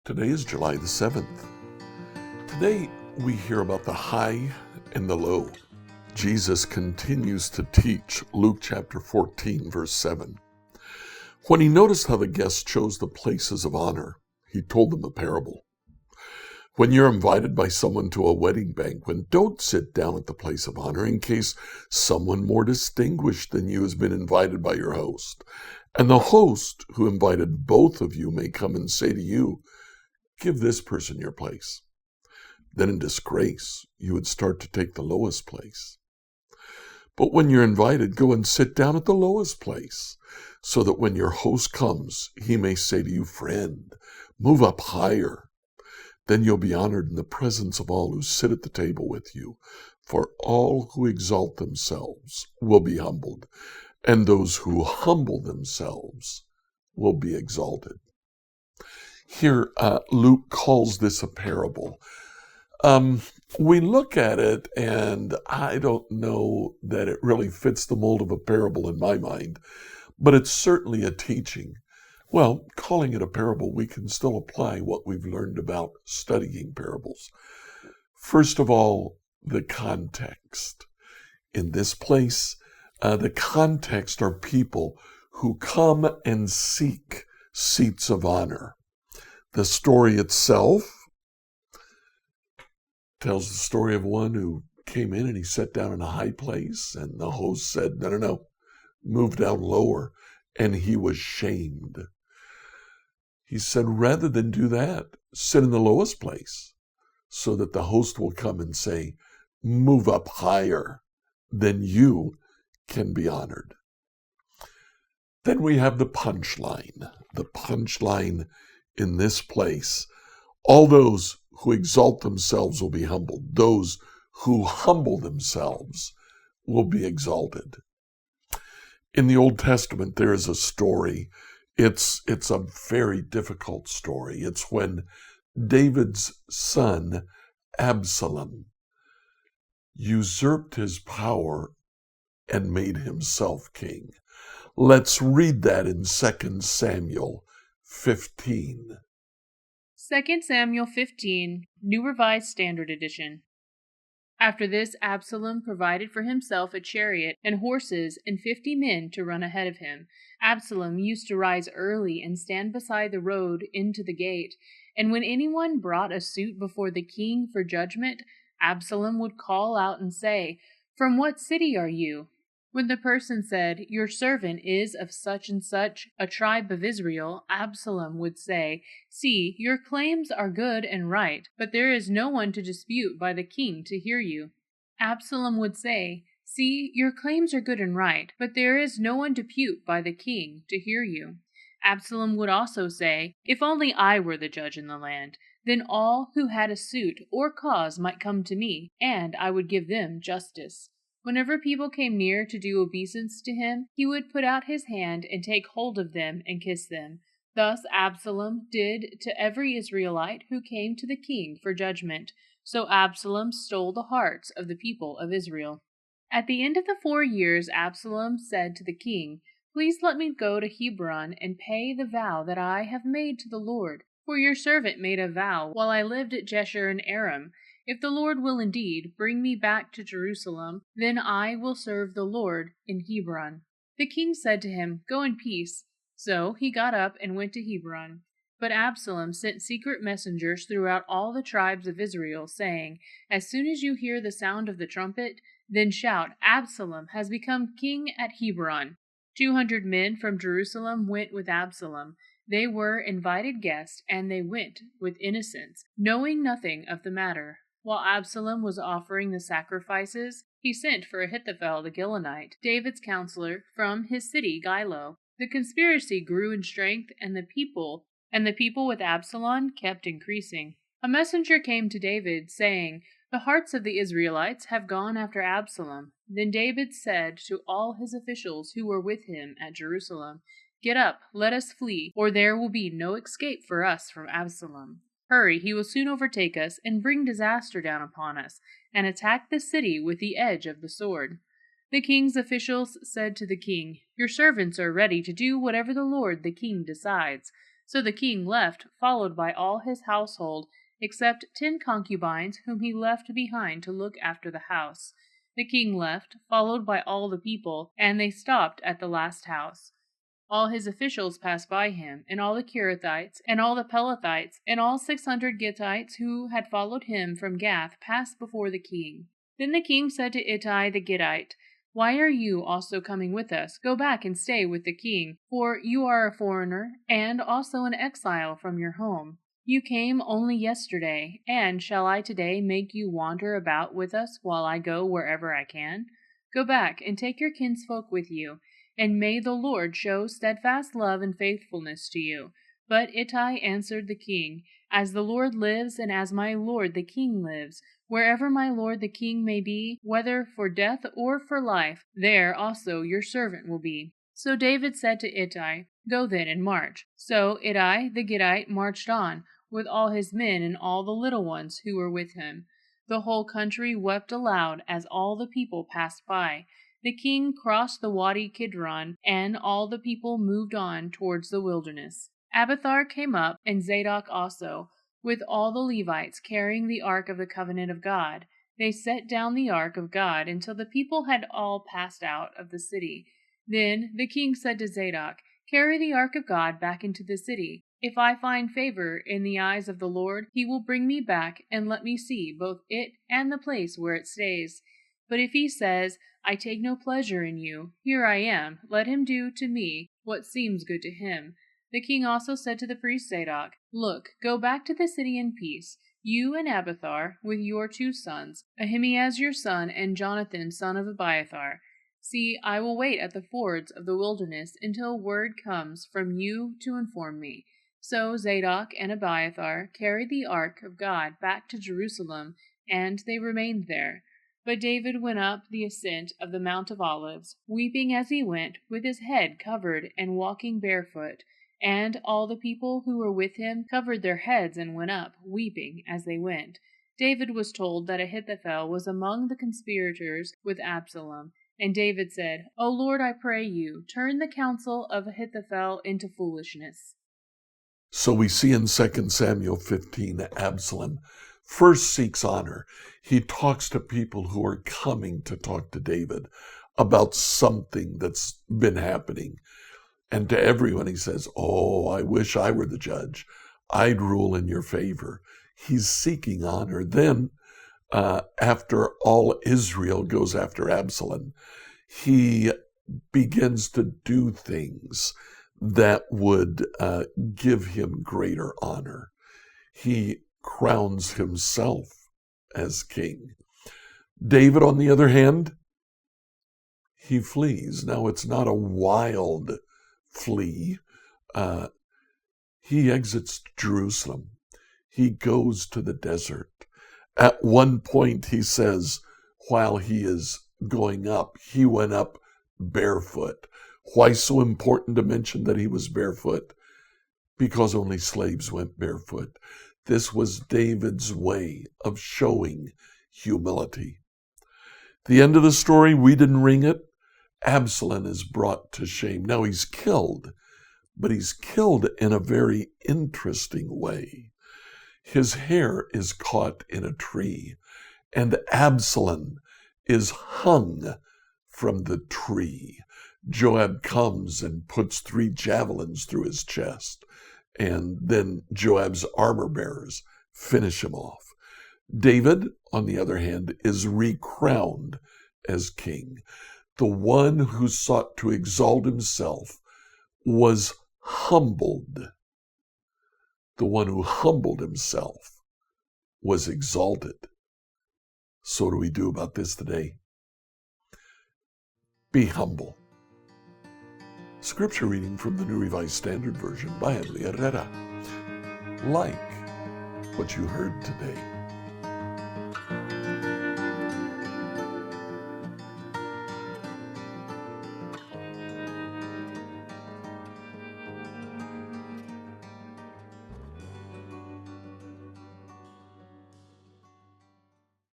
Today is July the 7th. Today we hear about the high and the low. Jesus continues to teach Luke chapter 14, verse 7. When he noticed how the guests chose the places of honor, he told them a parable. When you're invited by someone to a wedding banquet, don't sit down at the place of honor in case someone more distinguished than you has been invited by your host. And the host who invited both of you may come and say to you, "Give this person your place." Then in disgrace, you would start to take the lowest place. But when you're invited, go and sit down at the lowest place, so that when your host comes, he may say to you, "Friend, move up higher." Then you'll be honored in the presence of all who sit at the table with you. For all who exalt themselves will be humbled, and those who humble themselves will be exalted. Here, Luke calls this a parable. We look at it, and I don't know that it really fits the mold of a parable in my mind, but it's certainly a teaching. Well, calling it a parable, we can still apply what we've learned about studying parables. First of all, the context. In this place, the context are people who come and seek seats of honor. The story itself tells the story of one who came in and he sat down in a high place, and the host said, no, move down lower, and he was shamed. He said, rather than do that, sit in the lowest place so that the host will come and say, move up higher, then you can be honored. Then we have the punchline. The punchline in this place: all those who exalt themselves will be humbled. Those who humble themselves will be exalted. In the Old Testament, there is a story. It's a very difficult story. It's when David's son, Absalom, usurped his power and made himself king. Let's read that in 2 Samuel 15. 2 Samuel 15, New Revised Standard Edition. After this, Absalom provided for himself a chariot and horses and 50 men to run ahead of him. Absalom used to rise early and stand beside the road into the gate, and when anyone brought a suit before the king for judgment, Absalom would call out and say, "From what city are you?" When the person said, "Your servant is of such and such a tribe of Israel," Absalom would say, "See, your claims are good and right, but there is no one to dispute by the king to hear you." Absalom would say, "See, your claims are good and right, but there is no one to dispute by the king to hear you." Absalom would also say, "If only I were the judge in the land, then all who had a suit or cause might come to me, and I would give them justice." Whenever people came near to do obeisance to him, he would put out his hand and take hold of them and kiss them. Thus Absalom did to every Israelite who came to the king for judgment. So Absalom stole the hearts of the people of Israel. At the end of the 4 years, Absalom said to the king, "Please let me go to Hebron and pay the vow that I have made to the Lord. For your servant made a vow while I lived at Geshur in Aram. If the Lord will indeed bring me back to Jerusalem, then I will serve the Lord in Hebron." The king said to him, "Go in peace." So he got up and went to Hebron. But Absalom sent secret messengers throughout all the tribes of Israel, saying, "As soon as you hear the sound of the trumpet, then shout, 'Absalom has become king at Hebron.'" 200 men from Jerusalem went with Absalom. They were invited guests, and they went with innocence, knowing nothing of the matter. While Absalom was offering the sacrifices, he sent for Ahithophel the Gilonite, David's counselor, from his city Gilo. The conspiracy grew in strength, and the people with Absalom kept increasing. A messenger came to David, saying, "The hearts of the Israelites have gone after Absalom." Then David said to all his officials who were with him at Jerusalem, "Get up, let us flee, or there will be no escape for us from Absalom. Hurry, he will soon overtake us and bring disaster down upon us, and attack the city with the edge of the sword." The king's officials said to the king, "Your servants are ready to do whatever the Lord the king decides." So the king left, followed by all his household, except 10 concubines whom he left behind to look after the house. The king left, followed by all the people, and they stopped at the last house. All his officials passed by him, and all the Kerethites, and all the Pelethites, and all 600 Gittites who had followed him from Gath passed before the king. Then the king said to Ittai the Gittite, "Why are you also coming with us? Go back and stay with the king, for you are a foreigner, and also an exile from your home. You came only yesterday, and shall I today make you wander about with us while I go wherever I can? Go back and take your kinsfolk with you, and may the Lord show steadfast love and faithfulness to you." But Ittai answered the king, "As the Lord lives, and as my lord the king lives, wherever my lord the king may be, whether for death or for life, there also your servant will be." So David said to Ittai, "Go then and march." So Ittai the Gittite marched on, with all his men and all the little ones who were with him. The whole country wept aloud as all the people passed by. The king crossed the Wadi Kidron, and all the people moved on towards the wilderness. Abiathar came up, and Zadok also, with all the Levites carrying the ark of the covenant of God. They set down the ark of God until the people had all passed out of the city. Then the king said to Zadok, "Carry the ark of God back into the city. If I find favor in the eyes of the Lord, he will bring me back and let me see both it and the place where it stays. But if he says, 'I take no pleasure in you, here I am,' let him do to me what seems good to him." The king also said to the priest Zadok, "Look, go back to the city in peace, you and Abiathar, with your 2 sons, Ahimaaz your son, and Jonathan son of Abiathar. See, I will wait at the fords of the wilderness until word comes from you to inform me." So Zadok and Abiathar carried the ark of God back to Jerusalem, and they remained there. But David went up the ascent of the Mount of Olives, weeping as he went, with his head covered and walking barefoot. And all the people who were with him covered their heads and went up, weeping as they went. David was told that Ahithophel was among the conspirators with Absalom. And David said, "O Lord, I pray you, turn the counsel of Ahithophel into foolishness." So we see in 2 Samuel 15, Absalom first seeks honor. He talks to people who are coming to talk to David about something that's been happening. And to everyone he says, "Oh, I wish I were the judge. I'd rule in your favor." He's seeking honor. Then, after all Israel goes after Absalom, he begins to do things that would give him greater honor. He crowns himself as king. David, on the other hand, he flees. Now, it's not a wild flee. He exits Jerusalem. He goes to the desert. At one point, he says, while he is going up, he went up barefoot. Why so important to mention that he was barefoot? Because only slaves went barefoot. This was David's way of showing humility. The end of the story, we didn't ring it. Absalom is brought to shame. Now he's killed, but he's killed in a very interesting way. His hair is caught in a tree, and Absalom is hung from the tree. Joab comes and puts 3 javelins through his chest, and then Joab's armor bearers finish him off. David, on the other hand, is recrowned as king. The one who sought to exalt himself was humbled. The one who humbled himself was exalted. So what do we do about this today? Be humble. Scripture reading from the New Revised Standard Version by Henry Herrera. Like what you heard today.